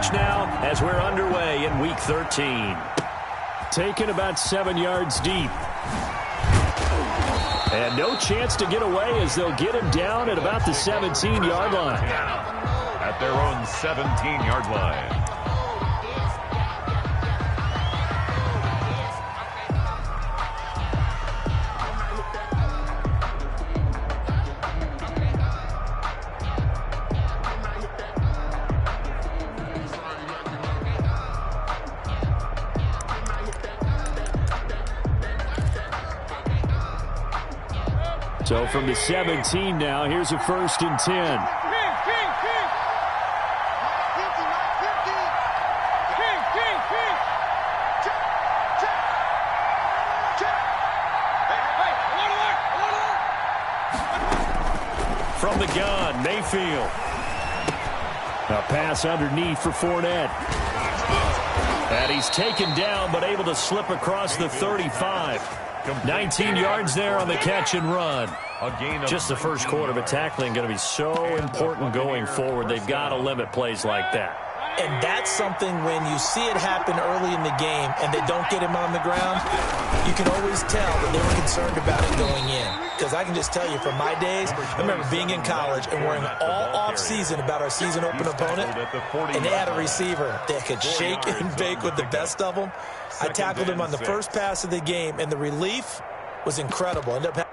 stretch now as we're underway in Week 13. Taken about 7 yards deep. And no chance to get away as they'll get him down at about the 17-yard line. At their own 17-yard line. So from the 17 now, here's a 1st and 10. From the gun, Mayfield. A pass underneath for Fournette. And he's taken down, but able to slip across the 35. 19 yards there on the catch and run. Just the first quarter, but tackling going to be so important going forward. They've got to limit plays like that. And that's something when you see it happen early in the game and they don't get him on the ground, you can always tell that they were concerned about it going in. Because I can just tell you from my days, I remember being in college and worrying all off-season about our season open opponent, and they had a receiver that could shake and bake with the best of them. I tackled him on the first pass of the game, and the relief was incredible. Ended up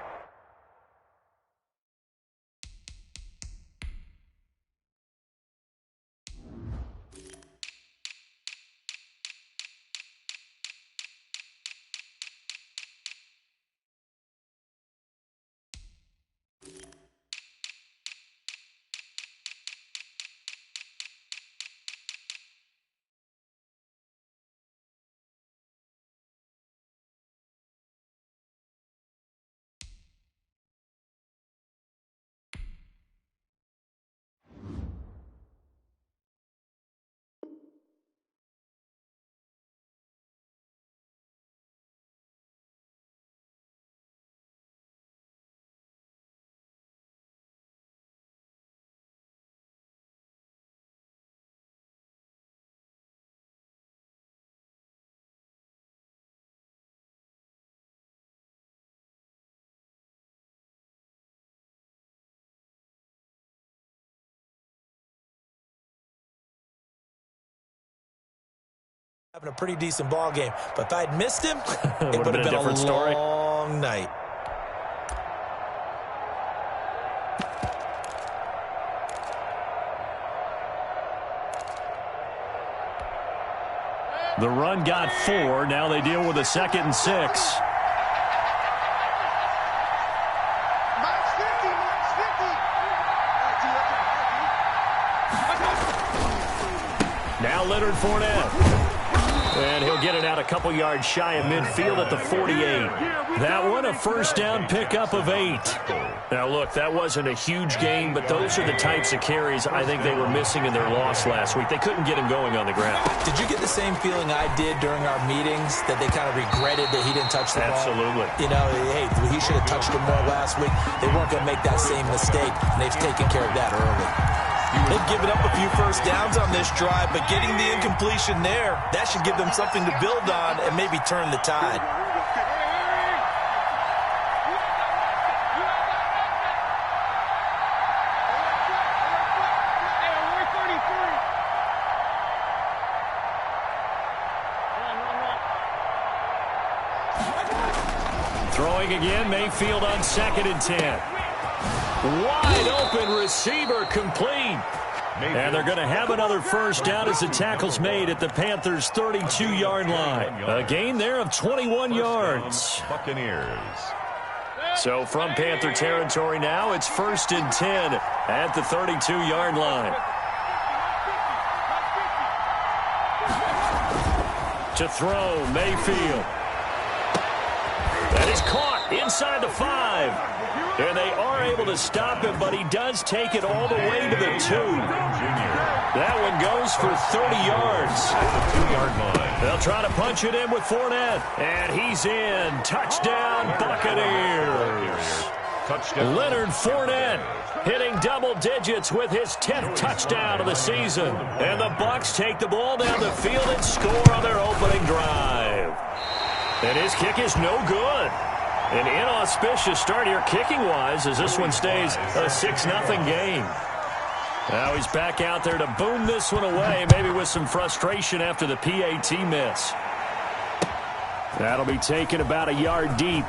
having a pretty decent ball game. But if I'd missed him, it would have been a different story. Long night. The run got 4. Now they deal with a 2nd and 6. Now Leonard Fournette. And he'll get it out a couple yards shy of midfield at the 48. That one a first down pickup of 8. Now, look, that wasn't a huge game, but those are the types of carries I think they were missing in their loss last week. They couldn't get him going on the ground. Did you get the same feeling I did during our meetings, that they kind of regretted that he didn't touch the ball? Absolutely. You know, hey, he should have touched him more last week. They weren't going to make that same mistake, and they've taken care of that early. They've given up a few first downs on this drive, but getting the incompletion there, that should give them something to build on and maybe turn the tide. Throwing again, Mayfield on 2nd and 10. Wide open receiver, complete. And they're going to have another first down as the tackle's made at the Panthers' 32-yard line. A gain there of 21 yards. Buccaneers. So from Panther territory now, it's 1st and 10 at the 32-yard line. To throw, Mayfield. That is caught inside the 5. And they are able to stop him, but he does take it all the way to the 2. That one goes for 30 yards. At the 2-yard line. They'll try to punch it in with Fournette. And he's in. Touchdown, Buccaneers. Touchdown. Leonard Fournette hitting double digits with his 10th touchdown of the season. And the Bucs take the ball down the field and score on their opening drive. And his kick is no good. An inauspicious start here kicking-wise as this one stays a 6-0 game. Now he's back out there to boom this one away, maybe with some frustration after the PAT miss. That'll be taken about a yard deep.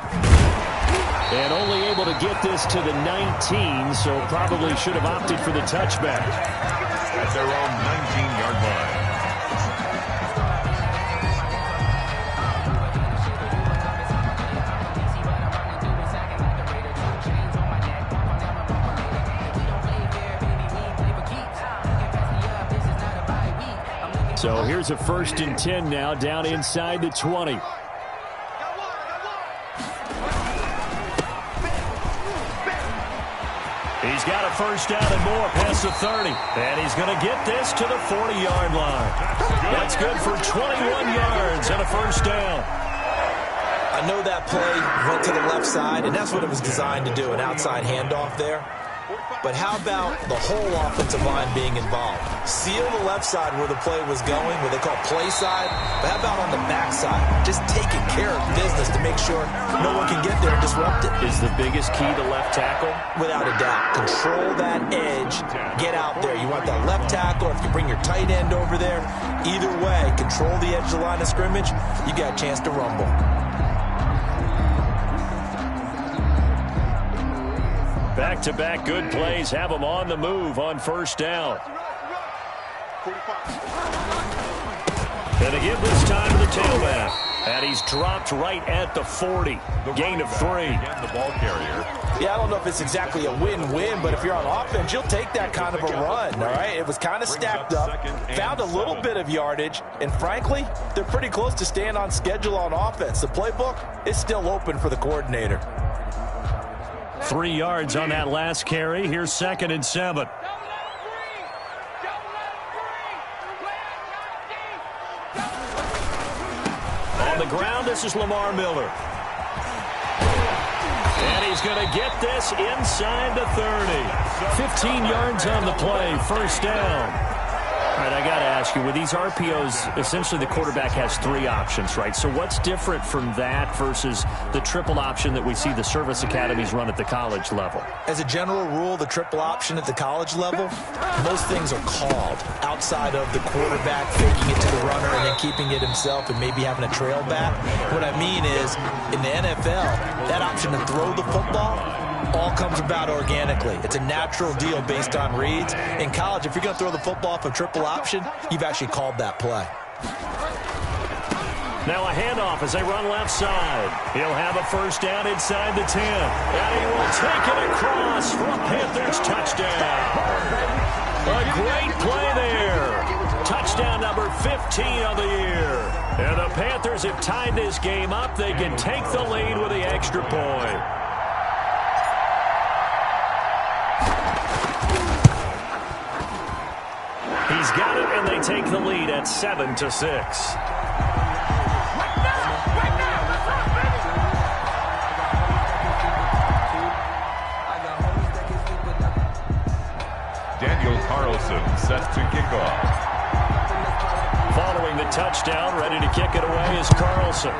And only able to get this to the 19, so probably should have opted for the touchback. At their own 19-yard line. So here's a 1st and 10 now, down inside the 20. He's got a 1st down and more past the 30. And he's going to get this to the 40-yard line. That's good for 21 yards and a 1st down. I know that play went to the left side, and that's what it was designed to do, an outside handoff there. But how about the whole offensive line being involved? Seal the left side where the play was going, what they call play side. But how about on the back side? Just taking care of business to make sure no one can get there and disrupt it. Is the biggest key to left tackle? Without a doubt. Control that edge. Get out there. You want that left tackle, or if you bring your tight end over there. Either way, control the edge of the line of scrimmage. You got a chance to rumble. Back-to-back good plays have them on the move on 1st down. And they give this time to the tailback. And he's dropped right at the 40. Gain of 3. Again, the ball carrier. Yeah, I don't know if it's exactly a win-win, but if you're on offense, you'll take that kind of a run, all right? It was kind of stacked up, found a little bit of yardage, and frankly, they're pretty close to staying on schedule on offense. The playbook is still open for the coordinator. 3 yards on that last carry. Here's 2nd and 7. On the ground, this is Lamar Miller. And he's going to get this inside the 30. 15 yards on the play, 1st down. All right, I got to ask you, with these RPOs, essentially the quarterback has 3 options, right? So what's different from that versus the triple option that we see the service academies run at the college level? As a general rule, the triple option at the college level, most things are called outside of the quarterback faking it to the runner and then keeping it himself and maybe having a trail back. What I mean is, in the NFL, that option to throw the football all comes about organically. It's a natural deal based on reads. In college, if you're going to throw the football off a triple option, you've actually called that play. Now a handoff as they run left side. He'll have a 1st down inside the 10. And he will take it across for a Panthers touchdown. A great play there. Touchdown number 15 of the year. And the Panthers have tied this game up. They can take the lead with the extra point. He's got it, and they take the lead at 7-6. Daniel Carlson set to kick off. Following the touchdown, ready to kick it away is Carlson.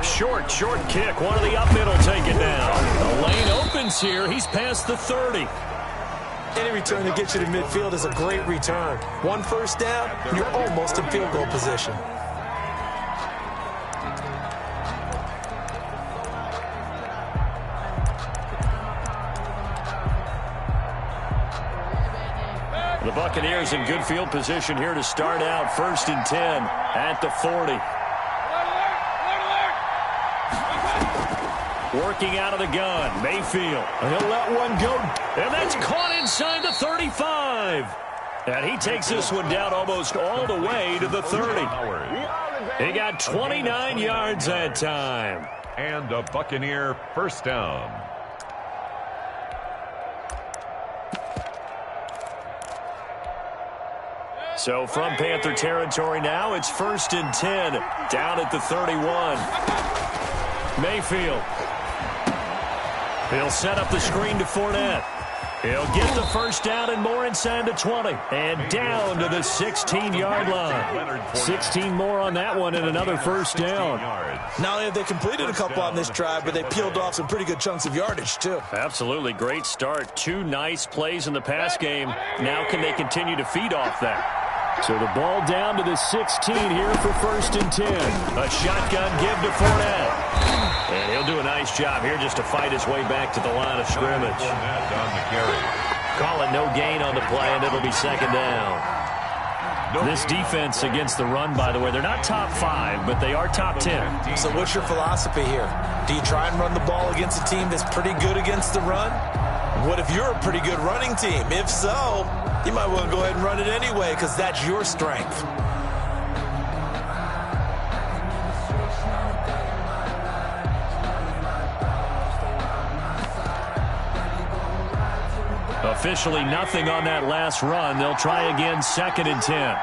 Short kick. One of the up middle taken down. The lane opens here. He's past the 30. Any return that gets you to midfield is a great return. 1 1st down, and you're almost in field goal position. The Buccaneers in good field position here to start out. 1st and 10 at the 40. Working out of the gun, Mayfield. And he'll let one go. And that's caught inside the 35. And he takes this one down almost all the way to the 30. He got 29 yards that time. And a Buccaneer 1st down. So from Panther territory now, it's 1st and 10 down at the 31. Mayfield. He'll set up the screen to Fournette. He'll get the first down and more inside the 20. And down to the 16-yard line. 16 more on that one and another first down. Not only have they completed a couple on this drive, but they peeled off some pretty good chunks of yardage, too. Absolutely. Great start. 2 nice plays in the pass game. Now can they continue to feed off that? So the ball down to the 16 here for 1st and 10. A shotgun give to Fournette. And he'll do a nice job here just to fight his way back to the line of scrimmage. Call it no gain on the play, and it'll be 2nd down. This defense against the run, by the way, they're not top 5, but they are top 10. So what's your philosophy here? Do you try and run the ball against a team that's pretty good against the run? What if you're a pretty good running team? If so, you might want to go ahead and run it anyway because that's your strength. Officially nothing on that last run. They'll try again, 2nd and 10.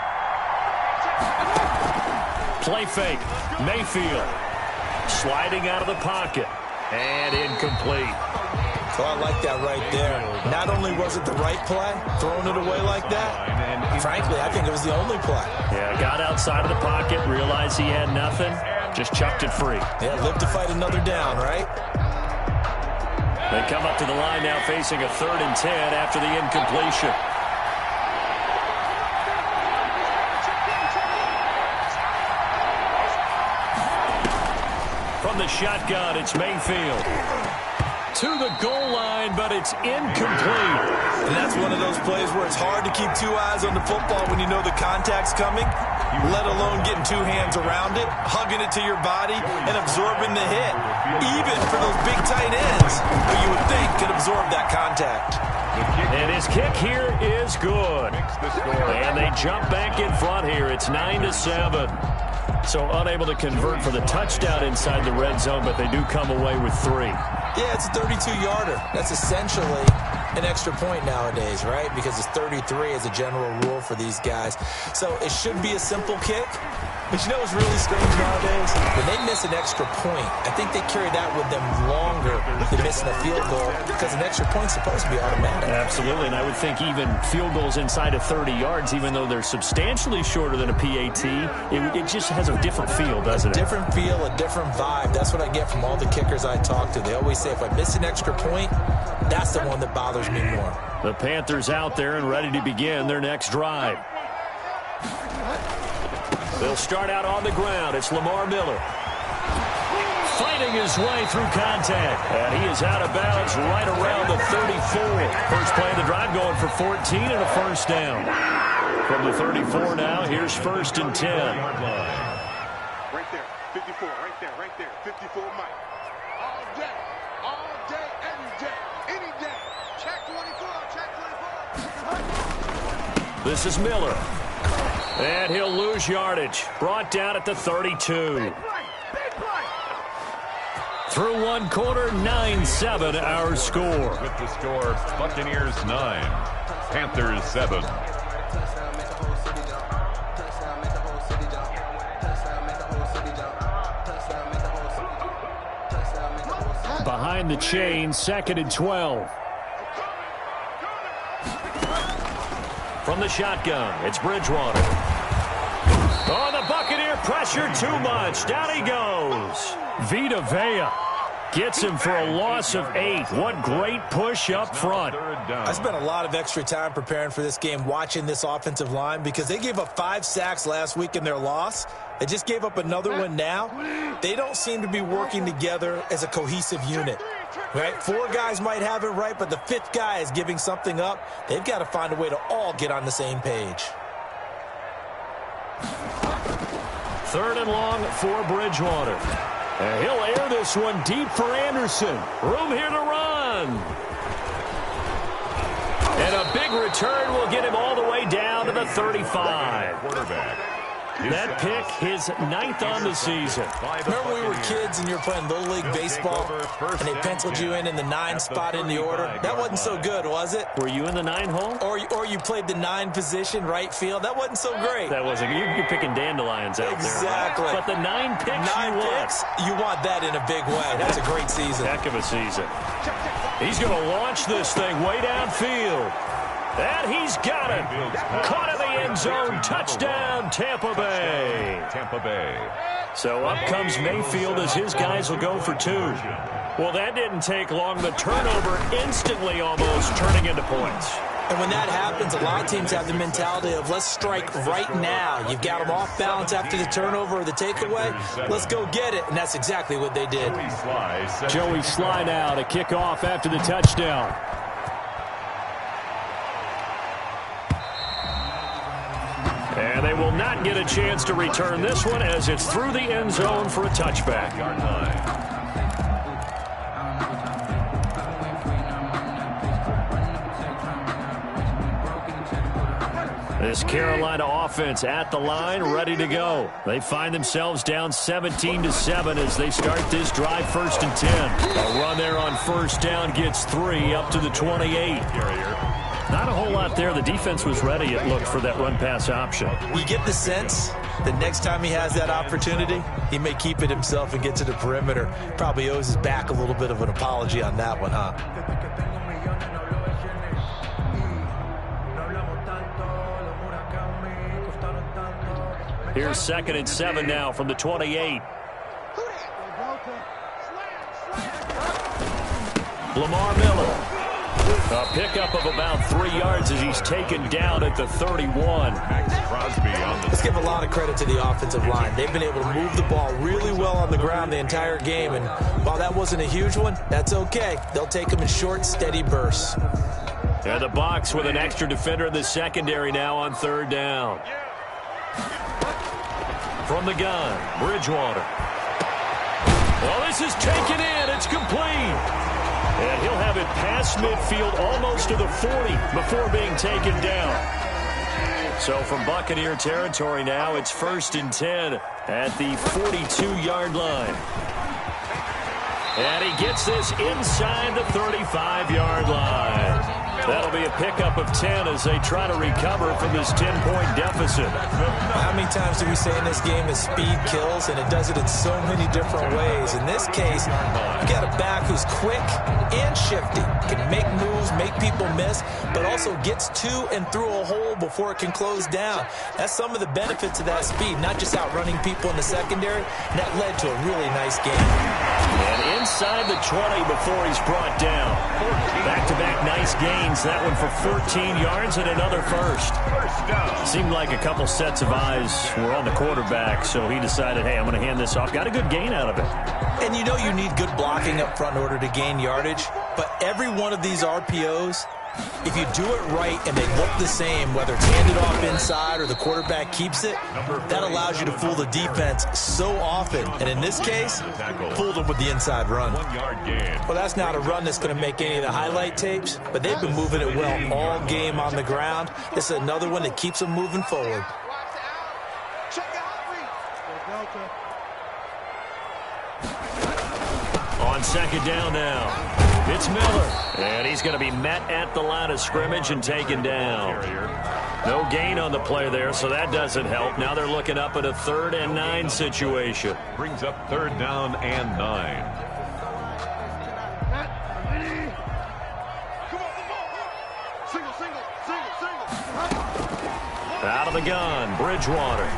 Play fake. Mayfield sliding out of the pocket. And incomplete. So I like that right there. Not only was it the right play, throwing it away like that, frankly, I think it was the only play. Yeah, got outside of the pocket, realized he had nothing, just chucked it free. Yeah, live to fight another down, right? They come up to the line now facing a 3rd and 10 after the incompletion. From the shotgun, it's Mayfield. To the goal line, but it's incomplete. And that's one of those plays where it's hard to keep 2 eyes on the football when you know the contact's coming, let alone getting 2 hands around it, hugging it to your body, and absorbing the hit. Even for those big tight ends, who you would think could absorb that contact. And his kick here is good. And they jump back in front here. It's 9-7. So unable to convert for the touchdown inside the red zone, but they do come away with 3. Yeah, it's a 32-yarder. That's essentially an extra point nowadays, right? Because it's 33 as a general rule for these guys. So it should be a simple kick. But you know what's really strange nowadays? When they miss an extra point, I think they carry that with them longer than missing a field goal because an extra point's supposed to be automatic. Absolutely, and I would think even field goals inside of 30 yards, even though they're substantially shorter than a PAT, it just has a different feel, doesn't it? A different feel, a different vibe. That's what I get from all the kickers I talk to. They always say if I miss an extra point, that's the one that bothers me more. The Panthers out there and ready to begin their next drive. They'll start out on the ground. It's Lamar Miller. Fighting his way through contact. And he is out of bounds right around the 34. First play of the drive going for 14 and a first down. From the 34 now, here's 1st and 10. Right there, 54, right there, 54 Mike. All day, every day, any day. Check 24, check 24. This is Miller. And he'll lose yardage. Brought down at the 32. Through 1 quarter, 9-7 our score. With the score, Buccaneers 9, Panthers 7. Behind the chain, 2nd and 12. From the shotgun, it's Bridgewater. Oh, the Buccaneer pressure too much. Down he goes. Vita Vea gets him for a loss of 8. What great push up front. I spent a lot of extra time preparing for this game, watching this offensive line, because they gave up 5 sacks last week in their loss. They just gave up another one now. They don't seem to be working together as a cohesive unit. Right? 4 guys might have it right, but the 5th guy is giving something up. They've got to find a way to all get on the same page. 3rd and long for Bridgewater. And he'll air this one deep for Anderson. Room here to run. And a big return will get him all the way down to the 35. Quarterback. That pick, his 9th on the season. Remember when we were kids and you were playing Little League Baseball and they penciled you in the 9 spot in the order? That wasn't so good, was it? Were you in the 9 hole? Or you played the 9 position, right field? That wasn't so great. That wasn't. You're picking dandelions out exactly. there. But the 9 picks you want that in a big way. That's a great season. Heck of a season. He's going to launch this thing way downfield. And he's got it. Caught in the end zone. Touchdown, Tampa Bay. Tampa Bay. So up comes Mayfield as his guys will go for 2. Well, that didn't take long. The turnover instantly almost turning into points. And when that happens, a lot of teams have the mentality of let's strike right now. You've got them off balance after the turnover or the takeaway. Let's go get it. And that's exactly what they did. Joey Sly now to kick off after the touchdown. And they will not get a chance to return this one as it's through the end zone for a touchback. This Carolina offense at the line, ready to go. They find themselves down 17-7 as they start this drive 1st and 10. A run there on 1st down gets 3 up to the 28. Not a whole lot there. The defense was ready, it looked, for that run-pass option. You get the sense that next time he has that opportunity, he may keep it himself and get to the perimeter. Probably owes his back a little bit of an apology on that one, huh? Here's 2nd and 7 now from the 28. Lamar Miller. A pickup of about 3 yards as he's taken down at the 31. Let's give a lot of credit to the offensive line. They've been able to move the ball really well on the ground the entire game. And while that wasn't a huge one, that's okay. They'll take them in short, steady bursts. And the box with an extra defender in the secondary now on 3rd down. From the gun, Bridgewater. Well, this is taken in. It's complete. And he'll have it past midfield almost to the 40 before being taken down. So from Buccaneer territory now, it's 1st and 10 at the 42-yard line. And he gets this inside the 35-yard line. That'll be a pickup of 10 as they try to recover from this 10-point deficit. How many times do we say in this game that speed kills, and it does it in so many different ways? In this case, you got a back who's quick and shifty, can make moves, make people miss, but also gets to and through a hole before it can close down. That's some of the benefits of that speed, not just outrunning people in the secondary, and that led to a really nice game. And inside the 20 before he's brought down. Back-to-back nice gains. That one for 14 yards and another first. Seemed like a couple sets of eyes were on the quarterback, so he decided, hey, I'm going to hand this off. Got a good gain out of it. And you know you need good blocking up front in order to gain yardage, but every one of these RPOs, if you do it right and they look the same, whether it's handed off inside or the quarterback keeps it, that allows you to fool the defense so often. And in this case, fooled them with the inside run. Well, that's not a run that's going to make any of the highlight tapes, but they've been moving it well all game on the ground. This is another one that keeps them moving forward. On 2nd down now. It's Miller, and he's going to be met at the line of scrimmage and taken down. No gain on the play there, so that doesn't help. Now they're looking up at a 3rd and 9 situation. Brings up 3rd down and 9. Out of the gun, Bridgewater.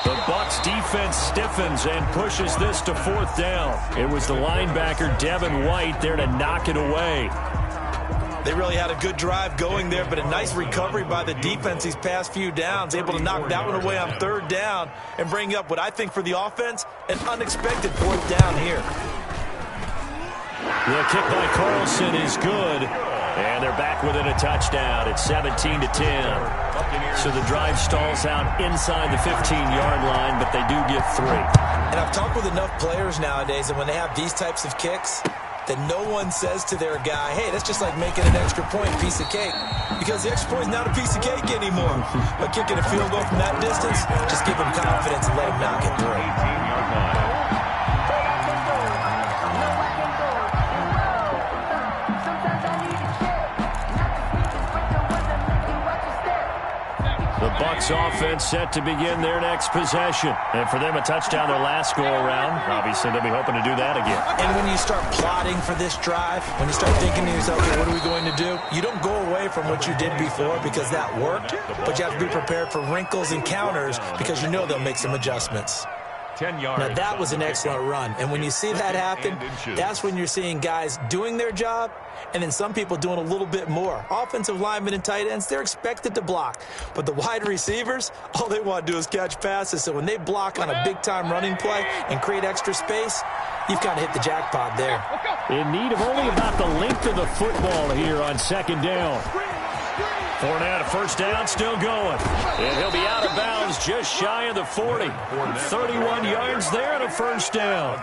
The Bucs defense stiffens and pushes this to 4th down. It was the linebacker, Devin White, there to knock it away. They really had a good drive going there, but a nice recovery by the defense these past few downs, able to knock that one away on 3rd down and bring up what I think for the offense, an unexpected 4th down here. The kick by Carlson is good, and they're back within a touchdown. It's 17-10. So the drive stalls out inside the 15-yard line, but they do get 3. And I've talked with enough players nowadays, and when they have these types of kicks, that no one says to their guy, hey, that's just like making an extra point, piece of cake. Because the extra point is not a piece of cake anymore. But kicking a field goal from that distance, just give him confidence and let him knock it through. 18-yard line. The Bucs offense set to begin their next possession. And for them, a touchdown their last go-around. Obviously, they'll be hoping to do that again. And when you start plotting for this drive, when you start thinking to yourself, okay, what are we going to do? You don't go away from what you did before because that worked, but you have to be prepared for wrinkles and counters because you know they'll make some adjustments. 10 yards. Now, that was an excellent run. And when you see that happen, that's when you're seeing guys doing their job and then some people doing a little bit more. Offensive linemen and tight ends, they're expected to block. But the wide receivers, all they want to do is catch passes. So when they block on a big-time running play and create extra space, you've kind of hit the jackpot there. In need of only about the length of the football here on second down. Fournette, a first down, still going. And he'll be out of bounds just shy of the 40. 31 yards there and a first down.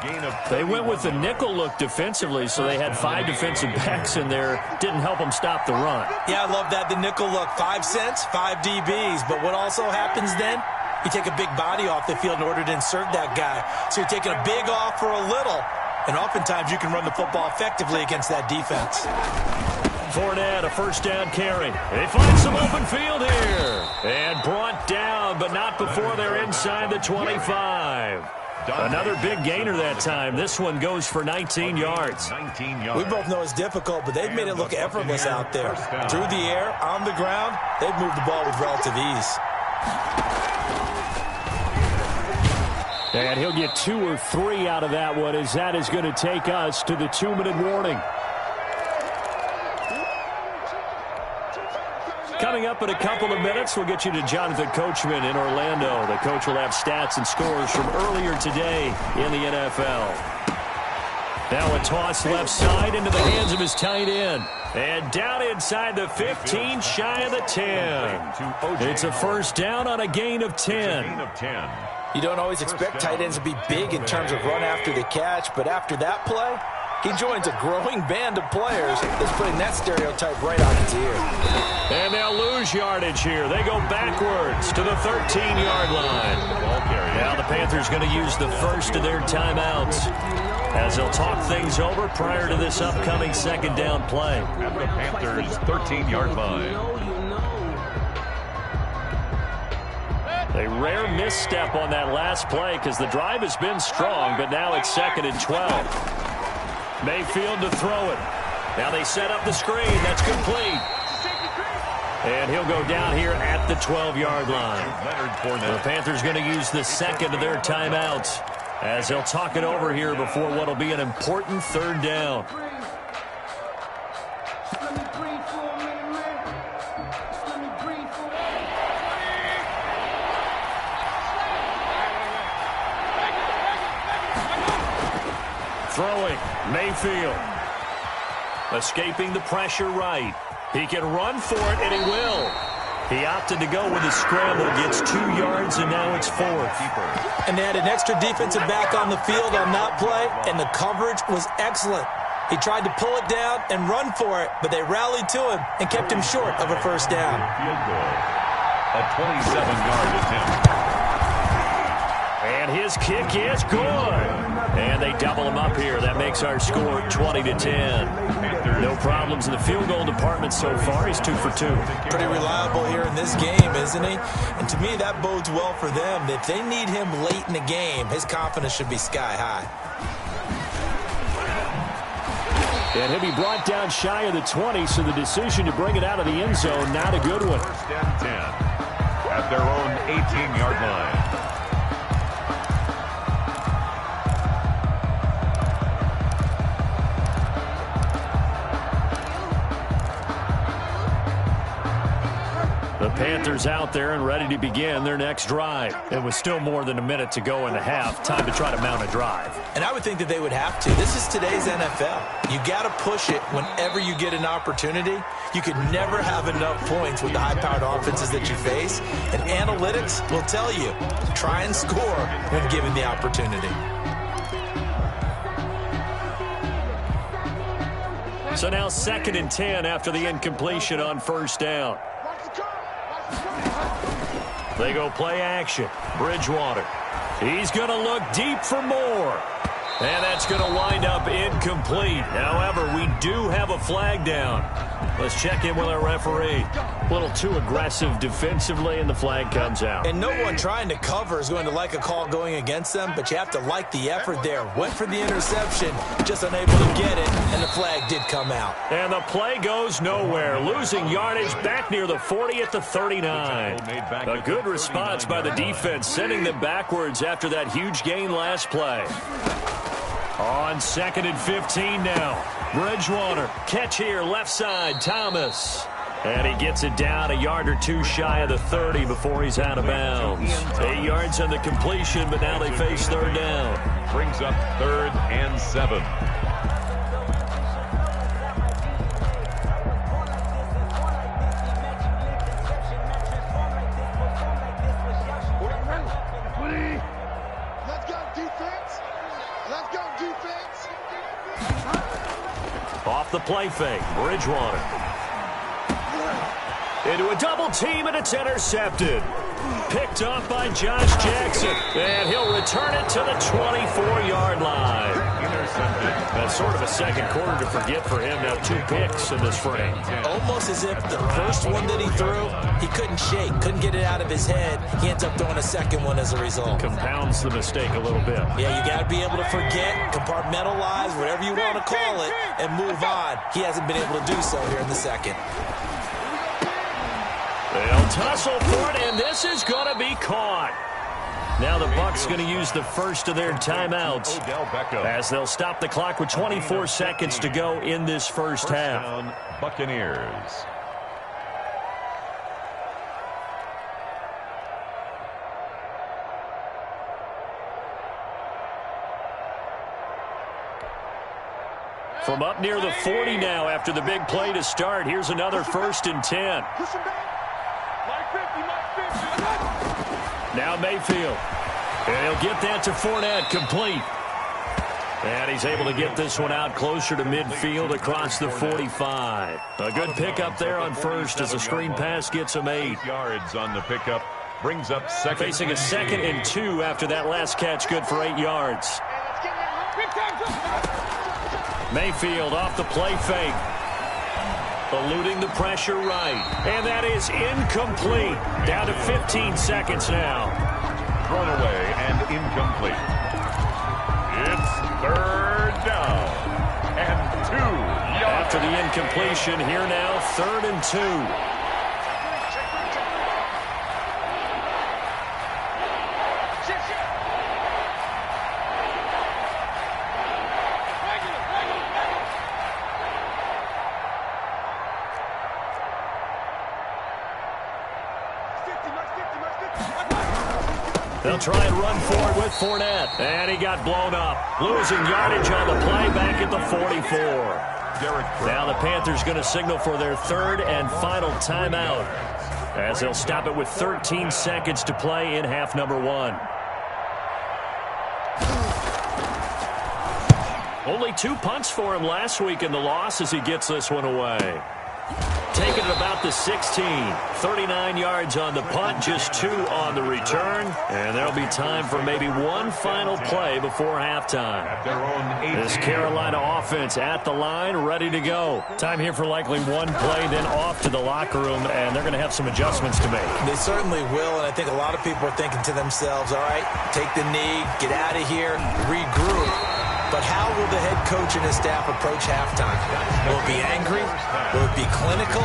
They went with the nickel look defensively, so they had 5 defensive backs in there. Didn't help them stop the run. Yeah, I love that, the nickel look. 5 cents, 5 DBs. But what also happens then? You take a big body off the field in order to insert that guy. So you're taking a big off for a little. And oftentimes you can run the football effectively against that defense. Fournette, a first down carry. They find some open field here. And brought down, but not before they're inside the 25. Another big gainer that time. This one goes for 19 yards. 19 yards. We both know it's difficult, but they've made it look effortless out there. Through the air, on the ground, they've moved the ball with relative ease. And he'll get 2 or 3 out of that one, as that is going to take us to the 2-minute warning. Coming up in a couple of minutes, we'll get you to Jonathan Coachman in Orlando. The coach will have stats and scores from earlier today in the NFL. Now a toss left side into the hands of his tight end. And down inside the 15, shy of the 10. It's a first down on a gain of 10. You don't always expect tight ends to be big in terms of run after the catch, but after that play, he joins a growing band of players that's putting that stereotype right on its ear. And they'll lose yardage here. They go backwards to the 13-yard line. Now the Panthers going to use the first of their timeouts as they'll talk things over prior to this upcoming second down play. At the Panthers' 13-yard line. A rare misstep on that last play because the drive has been strong, but now it's 2nd and 12. Mayfield to throw it. Now they set up the screen. That's complete. And he'll go down here at the 12-yard line. The Panthers going to use the second of their timeouts as they'll talk it over here before what will be an important third down. Throwing, Mayfield. Escaping the pressure right. He can run for it, and he will. He opted to go with a scramble, gets 2 yards, and now it's 4th. And they had an extra defensive back on the field on that play, and the coverage was excellent. He tried to pull it down and run for it, but they rallied to him and kept him short of a first down. Field goal. A 27-yard attempt. And his kick is good. And they double him up here. That makes our score 20-10. No problems in the field goal department so far. He's 2 for 2. Pretty reliable here in this game, isn't he? And to me, that bodes well for them. If they need him late in the game, his confidence should be sky high. And he'll be brought down shy of the 20, so the decision to bring it out of the end zone, not a good one. 1st and 10 at their own 18-yard line. The Panthers out there and ready to begin their next drive. It was still more than a minute to go in the half. Time to try to mount a drive. And I would think that they would have to. This is today's NFL. You got to push it whenever you get an opportunity. You could never have enough points with the high-powered offenses that you face. And analytics will tell you, try and score when given the opportunity. So now 2nd and 10 after the incompletion on first down. They go play action. Bridgewater. He's going to look deep for more. And that's going to wind up incomplete. However, we do have a flag down. Let's check in with our referee. A little too aggressive defensively, and the flag comes out. And no one trying to cover is going to like a call going against them, but you have to like the effort there. Went for the interception, just unable to get it, and the flag did come out. And the play goes nowhere. Losing yardage back near the 40 at the 39. A good response by the defense, sending them backwards after that huge gain last play. On 2nd and 15 now. Bridgewater, catch here, left side, Thomas. And he gets it down a yard or two shy of the 30 before he's out of bounds. 8 yards on the completion, but now they face third down. Brings up 3rd and 7. Let's go, defense. Let's go, defense. Off the play fake, Bridgewater. Into a double team, and it's intercepted. Picked up by Josh Jackson. And he'll return it to the 24-yard line. Intercepted. That's sort of a second quarter to forget for him. Now 2 picks in this frame. Almost as if the first one that he threw, he couldn't shake, couldn't get it out of his head. He ends up throwing a second one as a result. Compounds the mistake a little bit. Yeah, you got to be able to forget, compartmentalize, whatever you want to call it, and move on. He hasn't been able to do so here in the second. They'll tussle for it, and this is going to be caught. Now the Bucs going to use the first of their timeouts as they'll stop the clock with 24 seconds to go in this first half. Down, Buccaneers. From up near the 40 now after the big play to start, here's another 1st and 10. Now Mayfield. And he'll get that to Fournette, complete. And he's able to get this one out closer to midfield across the 45. A good pickup there on first as a screen pass gets him 8 yards on the pickup. Brings up 2nd. Facing a 2nd and 2 after that last catch, good for 8 yards. Mayfield off the play fake. Eluding the pressure right. And that is incomplete. Down to 15 seconds now. Thrown away and incomplete. It's 3rd down and 2 yards. After the incompletion, here now, 3rd and 2. They'll try and run forward with Fournette. And he got blown up. Losing yardage on the play back at the 44. Now the Panthers going to signal for their 3rd and final timeout as they'll stop it with 13 seconds to play in half number 1. Only 2 punts for him last week in the loss as he gets this one away. Taking it about the 16. 39 yards on the punt, just 2 on the return. And there'll be time for maybe one final play before halftime. This Carolina offense at the line, ready to go. Time here for likely one play, then off to the locker room, and they're going to have some adjustments to make. They certainly will, and I think a lot of people are thinking to themselves, all right, take the knee, get out of here, regroup. But how will the head coach and his staff approach halftime? Will it be angry? Will it be clinical?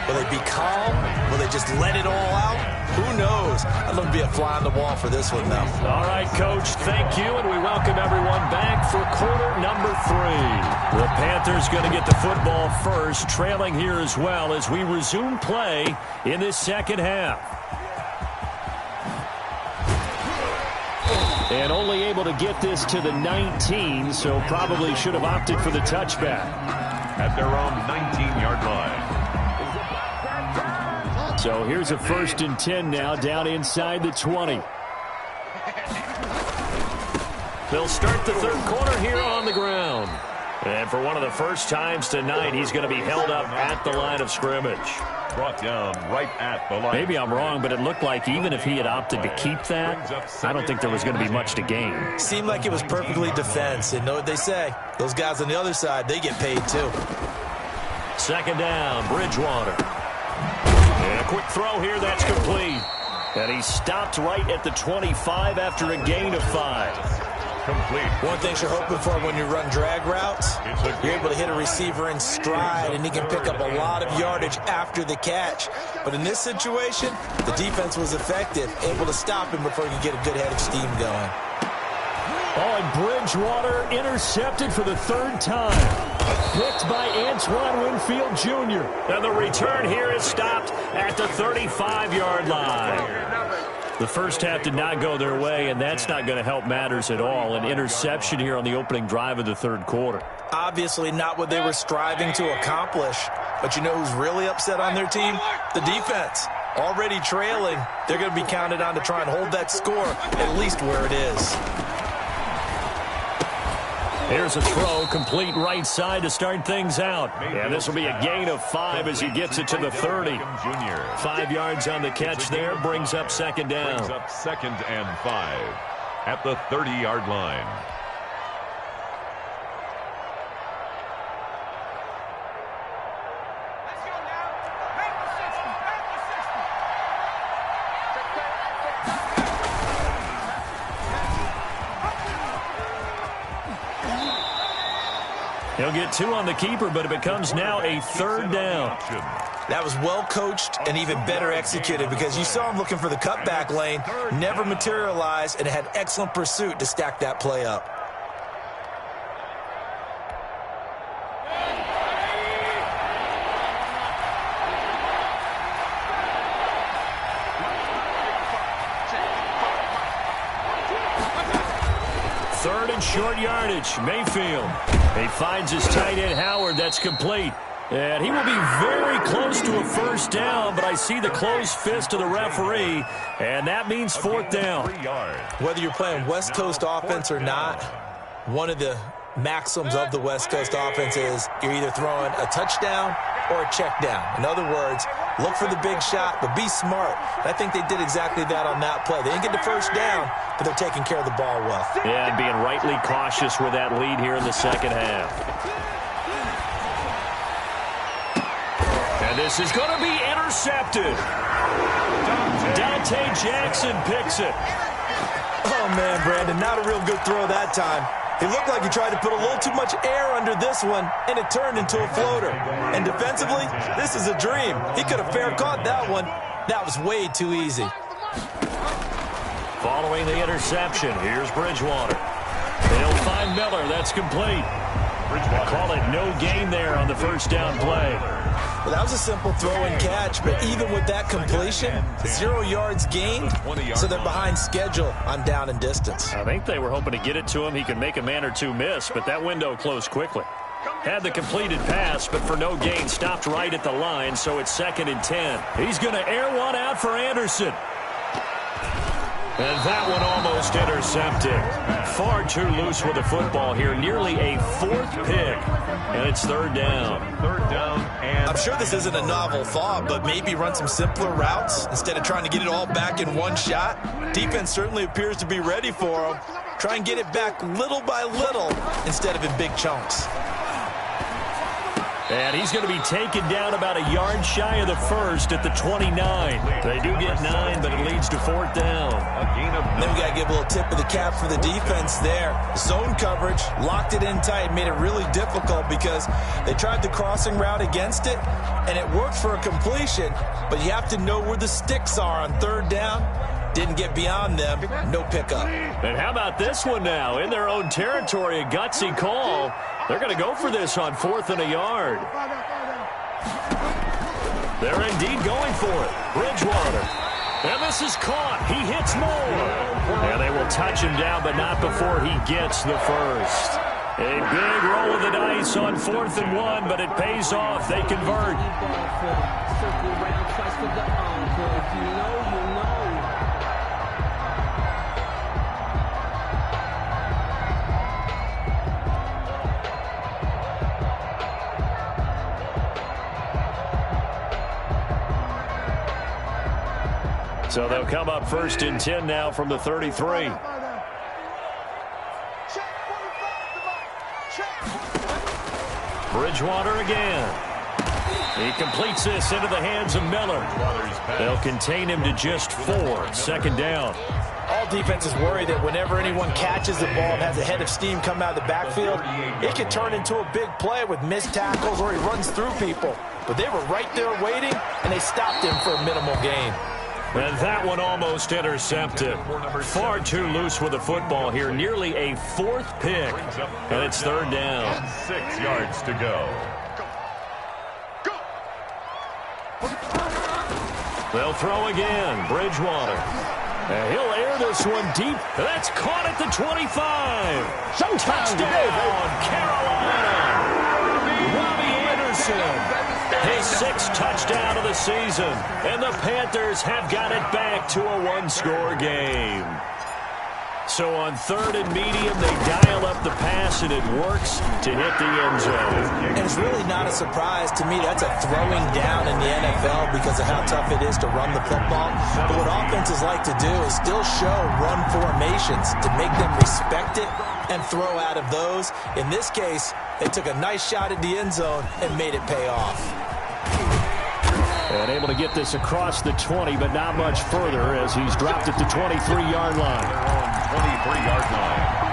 Will they be calm? Will they just let it all out? Who knows? I'd love to be a fly on the wall for this one, though. All right, Coach, thank you, and we welcome everyone back for quarter number 3. The Panthers going to get the football first, trailing here as well as we resume play in this second half. And only able to get this to the 19, so probably should have opted for the touchback. At their own 19-yard line. So here's a 1st and 10 now, down inside the 20. They'll start the third quarter here on the ground. And for one of the first times tonight, he's going to be held up at the line of scrimmage. Brought down right at the line. Maybe I'm wrong, but it looked like even if he had opted to keep that, I don't think there was going to be much to gain. Seemed like it was perfectly defense. And know what they say? Those guys on the other side, they get paid too. Second down, Bridgewater. And a quick throw here, that's complete. And he stopped right at the 25 after a gain of 5. Complete. One thing you're hoping for when you run drag routes, you're able to hit a receiver in stride, and he can pick up a lot of yardage after the catch. But in this situation, the defense was effective, able to stop him before he could get a good head of steam going. Oh, and Bridgewater intercepted for the third time. Picked by Antoine Winfield Jr. And the return here is stopped at the 35-yard line. The first half did not go their way, and that's not going to help matters at all. An interception here on the opening drive of the third quarter. Obviously not what they were striving to accomplish. But you know who's really upset on their team? The defense. Already trailing, they're going to be counted on to try and hold that score at least where it is. Here's a throw, complete right side to start things out. And this will be a gain of 5 as he gets it to the 30. 5 yards on the catch there, brings up second down. Brings up 2nd and 5 at the 30-yard line. He'll get 2 on the keeper, but it becomes now a third down. That was well coached and even better executed because you saw him looking for the cutback lane, never materialized, and had excellent pursuit to stack that play up. Third and short yardage, Mayfield. He finds his tight end, Howard. That's complete. And he will be very close to a first down, but I see the closed fist of the referee, and that means fourth down. Whether you're playing West Coast offense or not, one of the maxims of the West Coast offense is you're either throwing a touchdown or a check down. In other words, look for the big shot, but be smart. I think they did exactly that on that play. They didn't get the first down, but they're taking care of the ball well. Yeah, and being rightly cautious with that lead here in the second half. And this is going to be intercepted. Dante Jackson picks it. Oh, man, Brandon, not a real good throw that time. He looked like he tried to put a little too much air under this one, and it turned into a floater. And defensively, this is a dream. He could have fair caught that one. That was way too easy. Following the interception, here's Bridgewater. They'll find Miller. That's complete. Bridgewater. Call it no gain there on the first down play. Well, that was a simple throw and catch, but even with that completion, 0 yards gained, so they're behind schedule on down and distance. I think they were hoping to get it to him. He could make a man or two miss, but that window closed quickly. Had the completed pass, but for no gain, stopped right at the line, so it's 2nd and 10. He's going to air one out for Anderson. And that one almost intercepted. Far too loose with the football here. Nearly a 4th pick. And it's 3rd down. 3rd down. And I'm sure this isn't a novel thought, but maybe run some simpler routes instead of trying to get it all back in one shot. Defense certainly appears to be ready for him. Try and get it back little by little instead of in big chunks. And he's going to be taken down about a yard shy of the first at the 29. They do get 9, but it leads to 4th down. Then we got to give a little tip of the cap for the defense there. Zone coverage, locked it in tight, made it really difficult because they tried the crossing route against it, and it worked for a completion, but you have to know where the sticks are on 3rd down. Didn't get beyond them, no pickup. And how about this one now? In their own territory, a gutsy call. They're going to go for this on 4th and a yard. They're indeed going for it. Bridgewater. And this is caught. He hits more. And they will touch him down, but not before he gets the first. A big roll of the dice on 4th and 1, but it pays off. They convert. So they'll come up 1st and 10 now from the 33. Bridgewater again. He completes this into the hands of Miller. They'll contain him to just 4. 2nd down. All defenses worry that whenever anyone catches the ball and has a head of steam come out of the backfield, it can turn into a big play with missed tackles or he runs through people. But they were right there waiting, and they stopped him for a minimal gain. And that one almost intercepted. Far too loose with the football here. Nearly a 4th pick. And it's 3rd down. 6 yards to go. They'll throw again. Bridgewater. And he'll air this one deep. That's caught at the 25. Touchdown, Carolina. Robbie Anderson. His 6th touchdown of the season. And the Panthers have got it back to a 1-score game. So on 3rd and medium, they dial up the pass, and it works to hit the end zone. And it's really not a surprise to me. That's a throwing down in the NFL because of how tough it is to run the football. But what offenses like to do is still show run formations to make them respect it and throw out of those. In this case, they took a nice shot at the end zone and made it pay off. And able to get this across the 20, but not much further as he's dropped at the 23-yard line. 23-yard line.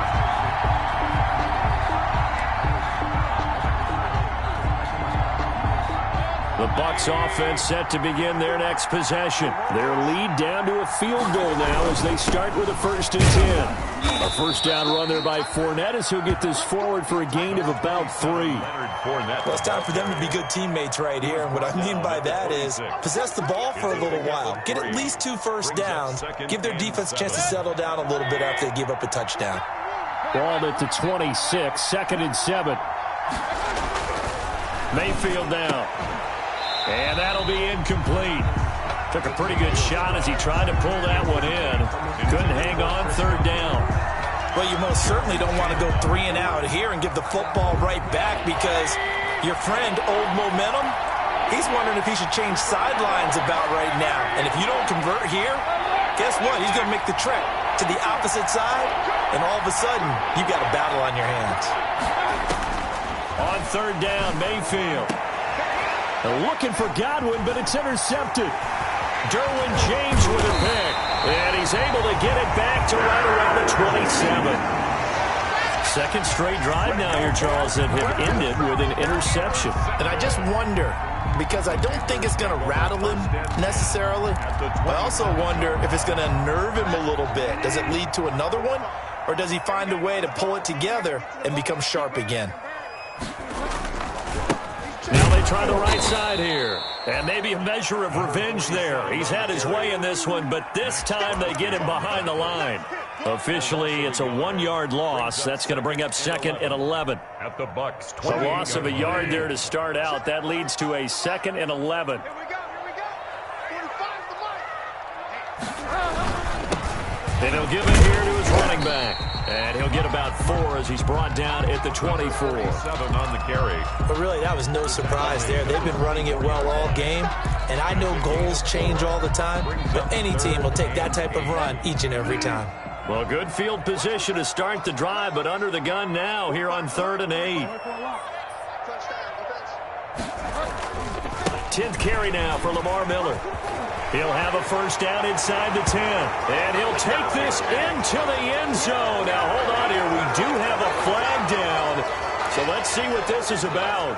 The Bucs offense set to begin their next possession. Their lead down to a field goal now as they start with a 1st and 10. A 1st down run there by Fournette as he'll get this forward for a gain of about 3. Well, it's time for them to be good teammates right here. And what I mean by that is possess the ball for a little while. Get at least 2 first downs. Give their defense a chance to settle down a little bit after they give up a touchdown. Ball at the 26, 2nd and 7. Mayfield now. And that'll be incomplete. Took a pretty good shot as he tried to pull that one in. Couldn't hang on. 3rd down. Well, you most certainly don't want to go 3 and out here and give the football right back because your friend, Old Momentum, he's wondering if he should change sidelines about right now. And if you don't convert here, guess what? He's going to make the trek to the opposite side, and all of a sudden, you've got a battle on your hands. On 3rd down, Mayfield. Looking for Godwin, but it's intercepted. Derwin James with a pick. And he's able to get it back to right around the 27. 2nd straight drive now here, Charles, that have ended with an interception. And I just wonder, because I don't think it's going to rattle him necessarily. I also wonder if it's going to nerve him a little bit. Does it lead to another one? Or does he find a way to pull it together and become sharp again? Now they try the right side here. And maybe a measure of revenge there. He's had his way in this one, but this time they get him behind the line. Officially, it's a 1-yard loss. That's going to bring up 2nd and 11. At the Bucs, A loss of a yard there to start out. That leads to a 2nd and 11. And he'll give it here to his running back. And he'll get about 4 as he's brought down at the 24. 7 on the carry. But really, that was no surprise there. They've been running it well all game. And I know goals change all the time, but any team will take that type of run each and every time. Well, good field position to start the drive, but under the gun now here on 3rd and 8. 10th carry now for Lamar Miller. He'll have a 1st down inside the 10. And he'll take this into the end zone. Now, hold on here. We do have a flag down. So let's see what this is about.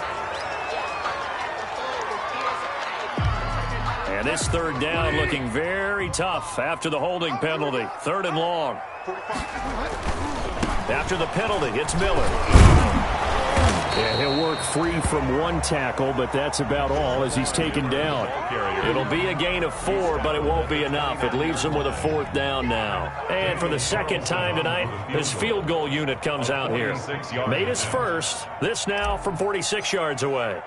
And this 3rd down looking very tough after the holding penalty. 3rd and long. After the penalty, it's Miller. And he'll work free from 1 tackle, but that's about all as he's taken down. It'll be a gain of 4, but it won't be enough. It leaves him with a 4th down now. And for the 2nd time tonight, his field goal unit comes out here. Made his first. This now from 46 yards away.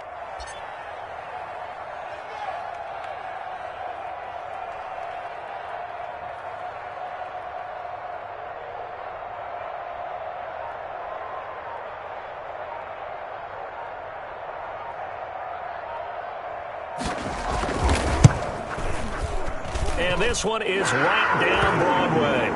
And this one is right down Broadway.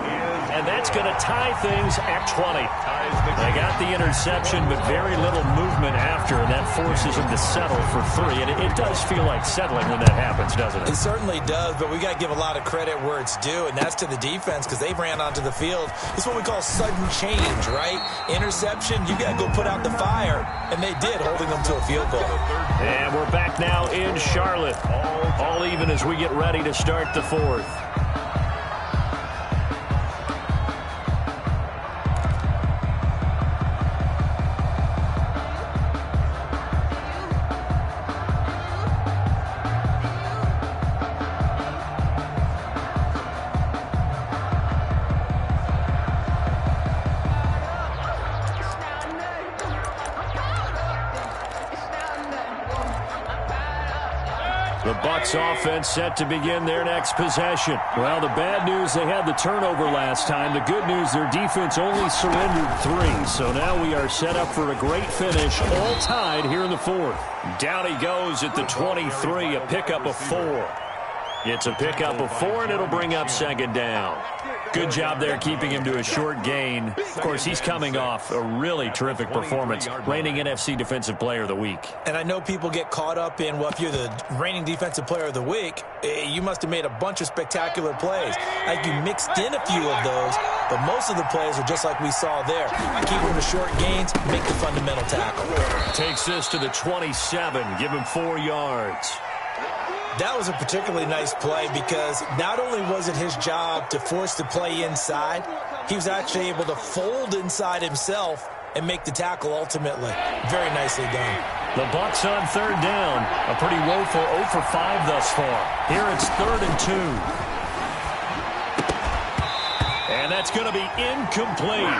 And that's going to tie things at 20. They got the interception, but very little movement after, and that forces them to settle for 3. And it does feel like settling when that happens, doesn't it? It certainly does, but we got to give a lot of credit where it's due, and that's to the defense because they ran onto the field. It's what we call sudden change, right? Interception, you got to go put out the fire, and they did, holding them to a field goal. And we're back now in Charlotte. All even as we get ready to start the 4th. The Bucs offense set to begin their next possession. Well, the bad news, they had the turnover last time. The good news, their defense only surrendered 3. So now we are set up for a great finish, all tied here in the 4th. Down he goes at the 23, a pickup of 4. It's a pickup of 4, and it'll bring up 2nd down. Good job there keeping him to a short gain. Of course, he's coming off a really terrific performance, reigning NFC Defensive Player of the Week. And I know people get caught up in, well, if you're the reigning Defensive Player of the Week, you must have made a bunch of spectacular plays. Like you mixed in a few of those, but most of the plays are just like we saw there. Keep them to short gains, make the fundamental tackle. Takes this to the 27, give him 4 yards. That was a particularly nice play because not only was it his job to force the play inside, he was actually able to fold inside himself and make the tackle ultimately. Very nicely done. The Bucs on 3rd down. A pretty woeful 0 for 5 thus far. Here it's 3rd and 2. And that's going to be incomplete.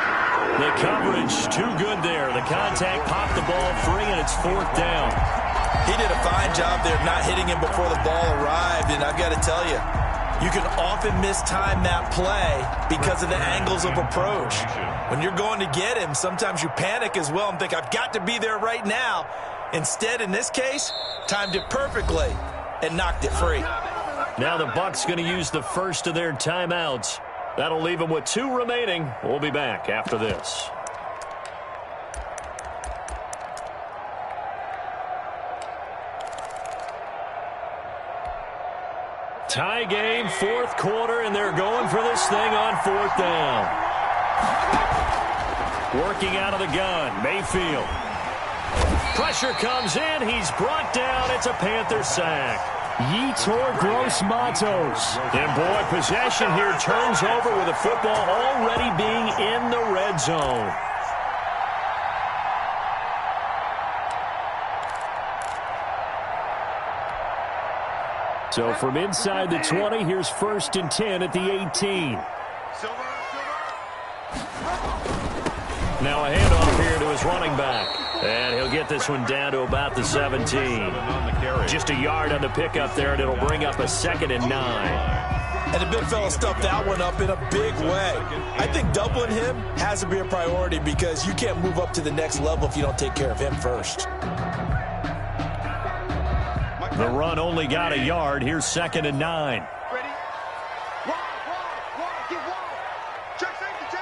The coverage too good there. The contact popped the ball free, and it's 4th down. He did a fine job there of not hitting him before the ball arrived, and I've got to tell you, you can often mistime that play because of the angles of approach. When you're going to get him, sometimes you panic as well and think, I've got to be there right now. Instead, in this case, timed it perfectly and knocked it free. Now the Bucs going to use the first of their timeouts. That'll leave them with 2 remaining. We'll be back after this. Tie game, 4th quarter, and they're going for this thing on 4th down. Working out of the gun, Mayfield. Pressure comes in, he's brought down, it's a Panther sack. Yetur Gross-Matos. And boy, possession here turns over with the football already being in the red zone. So from inside the 20, here's 1st and 10 at the 18. Now a handoff here to his running back. And he'll get this one down to about the 17. Just a yard on the pickup there, and it'll bring up a 2nd and 9. And the big fella stuffed that one up in a big way. I think doubling him has to be a priority because you can't move up to the next level if you don't take care of him first. The run only got a yard. Here's 2nd and 9. Ready? Get wide. Check safety.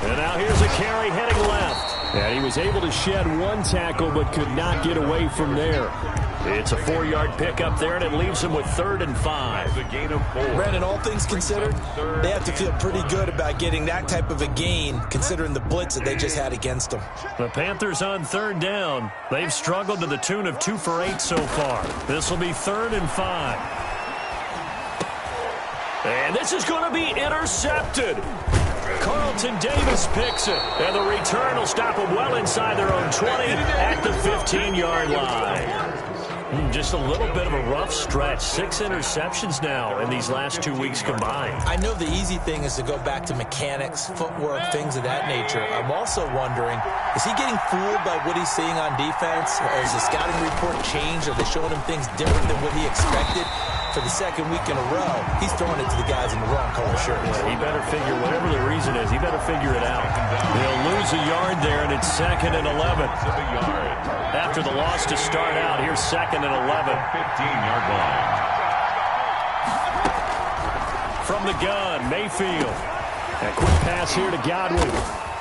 And now here's a carry heading left. And he was able to shed 1 tackle but could not get away from there. It's a 4-yard pickup there, and it leaves him with 3rd and 5. The gain of 4. Brandon, all things considered, they have to feel pretty good about getting that type of a gain considering the blitz that they just had against them. The Panthers on 3rd down. They've struggled to the tune of 2 for 8 so far. This will be 3rd and 5. And this is going to be intercepted. Carlton Davis picks it. And the return will stop them well inside their own 20 at the 15-yard line. Just a little bit of a rough stretch. 6 interceptions now in these last 2 weeks combined. I know the easy thing is to go back to mechanics, footwork, things of that nature. I'm also wondering, is he getting fooled by what he's seeing on defense? Or has the scouting report changed? Are they showing him things different than what he expected? For the 2nd week in a row, he's throwing it to the guys in the wrong color shirt. Yeah, he better figure, whatever the reason is, he better figure it out. They'll lose a yard there, and it's 2nd and 11. after the loss to start out. Here's 2nd and 11. 15-yard line. From the gun, Mayfield. A quick pass here to Godwin.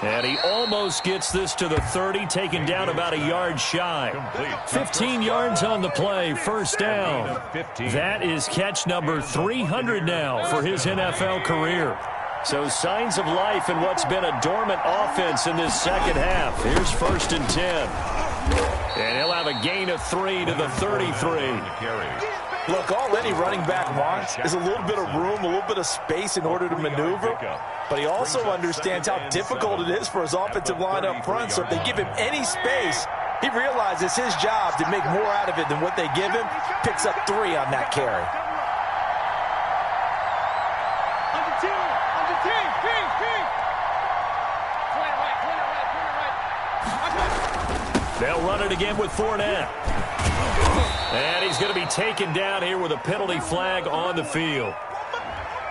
And he almost gets this to the 30, taken down about a yard shy. 15 yards on the play, first down. That is catch number 300 now for his NFL career. So signs of life in what's been a dormant offense in this second half. Here's 1st and 10. And he'll have a gain of 3 to the 33. Look, all any running back wants is a little bit of room, a little bit of space in order to maneuver. But he also understands how difficult it is for his offensive line up front. So if they give him any space, he realizes his job to make more out of it than what they give him. Picks up 3 on that carry. They'll run it again with Fournette. And he's going to be taken down here with a penalty flag on the field.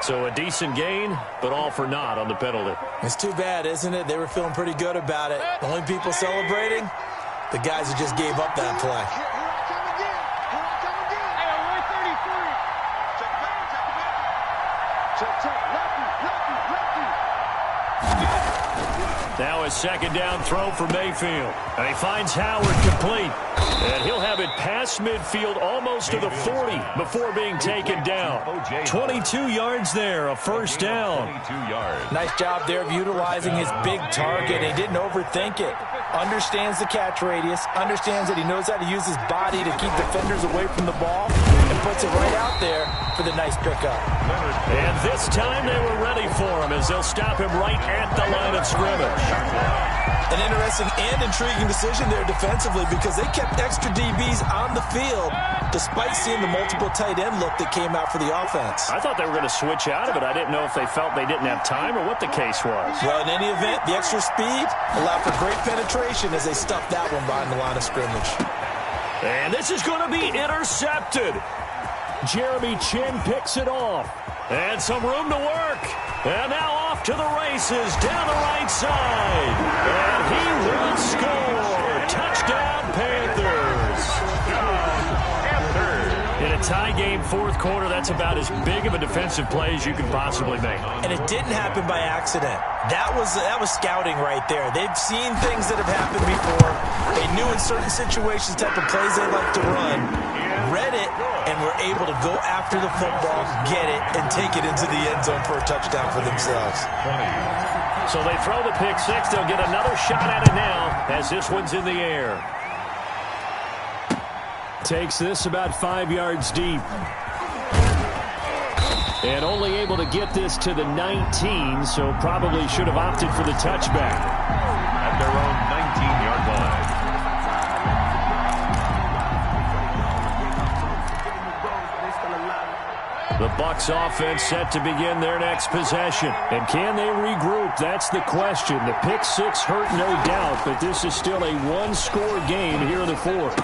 So a decent gain, but all for naught on the penalty. It's too bad, isn't it? They were feeling pretty good about it. The only people celebrating, the guys who just gave up that play. Now a second down throw for Mayfield. And he finds Howard complete. And he'll have it past midfield almost to the 40 before being taken down. 22 yards there, a first down. Nice job there of utilizing his big target. He didn't overthink it. Understands the catch radius. Understands that he knows how to use his body to keep defenders away from the ball. And puts it right out there for the nice pickup. And this time they were ready for him as they'll stop him right at the line of scrimmage. An interesting and intriguing decision there defensively because they kept extra DBs on the field despite seeing the multiple tight end look that came out for the offense. I thought they were going to switch out of it. I didn't know if they felt they didn't have time or what the case was. Well, in any event, the extra speed allowed for great penetration as they stuffed that one behind the line of scrimmage. And this is going to be intercepted. Jeremy Chin picks it off. And some room to work. And now off to the races down the right side. And he will score. Touchdown, Panthers. In a tie game fourth quarter, that's about as big of a defensive play as you can possibly make. And it didn't happen by accident. That was scouting right there. They've seen things that have happened before. They knew in certain situations type of plays they like to run. Read it, and were able to go after the football, get it, and take it into the end zone for a touchdown for themselves. So they throw the pick six. They'll get another shot at it now as this one's in the air. Takes this about 5 yards deep. And only able to get this to the 19, so probably should have opted for the touchback. At their own 19-yard line. The Bucs offense set to begin their next possession. And can they regroup? That's the question. The pick six hurt, no doubt, but this is still a one-score game here in the fourth.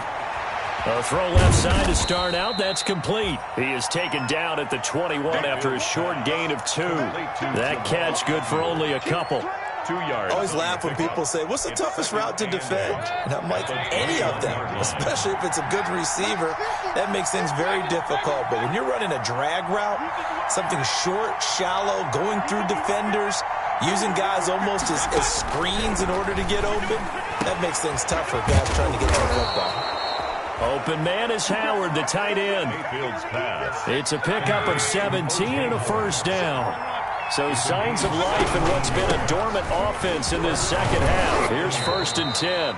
A throw left side to start out. That's complete. He is taken down at the 21 after a short gain of 2. That catch good for only a couple. 2 yards. I always laugh when people say, what's the toughest route to defend? And I'm like, any of them, especially if it's a good receiver. That makes things very difficult. But when you're running a drag route, something short, shallow, going through defenders, using guys almost as screens in order to get open, that makes things tough for guys trying to get to the football. Open man is Howard, the tight end. It's a pickup of 17 and a first down. So signs of life in what's been a dormant offense in this second half. Here's 1st and 10.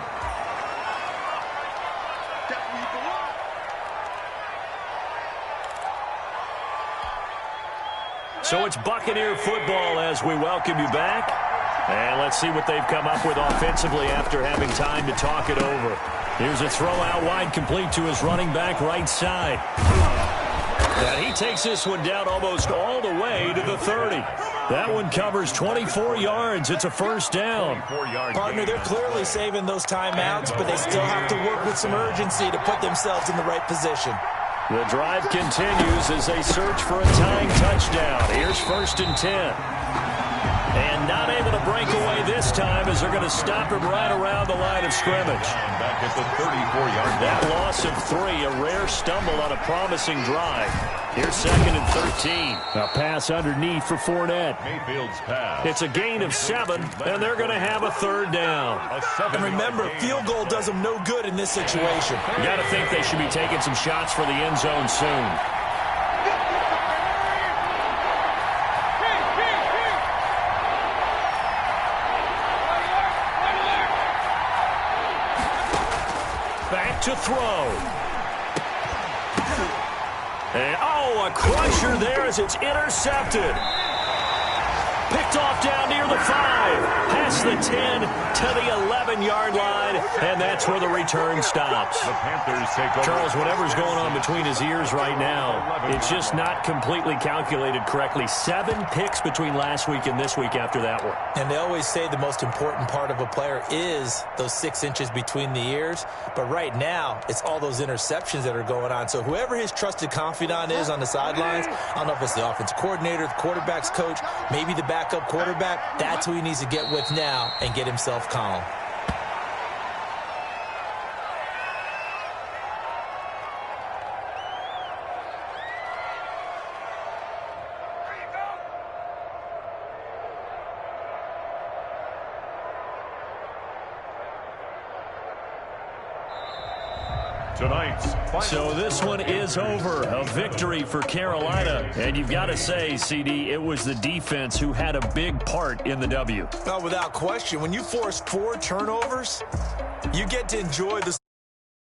So it's Buccaneer football as we welcome you back. And let's see what they've come up with offensively after having time to talk it over. Here's a throw out wide, complete to his running back right side. And he takes this one down almost all the way to the 30. That one covers 24 yards. It's a first down. Partner, they're clearly saving those timeouts, but they still have to work with some urgency to put themselves in the right position. The drive continues as they search for a tying touchdown. Here's 1st and 10. And not able to break away this time as they're going to stop him right around the line of scrimmage. Back at the 34-yard line. That loss of 3, a rare stumble on a promising drive. Here's 2nd and 13. A pass underneath for Fournette. Mayfield's pass. It's a gain of 7, and they're going to have a 3rd down. And remember, field goal does them no good in this situation. You got to think they should be taking some shots for the end zone soon. Back to throw. And, a crusher there as it's intercepted. Picked off down near the 5. Past the 10 to the 11-yard line, and that's where the return stops. The Panthers take over. Charles, whatever's going on between his ears right now, it's just not completely calculated correctly. 7 picks between last week and this week after that one. And they always say the most important part of a player is those 6 inches between the ears. But right now, it's all those interceptions that are going on. So whoever his trusted confidant is on the sidelines, I don't know if it's the offensive coordinator, the quarterback's coach, maybe the backup quarterback, that's who he needs to get with now and get himself calm. So this one is over. A victory for Carolina. And you've got to say, CD, it was the defense who had a big part in the W. Well, without question, when you force 4 turnovers, you get to enjoy the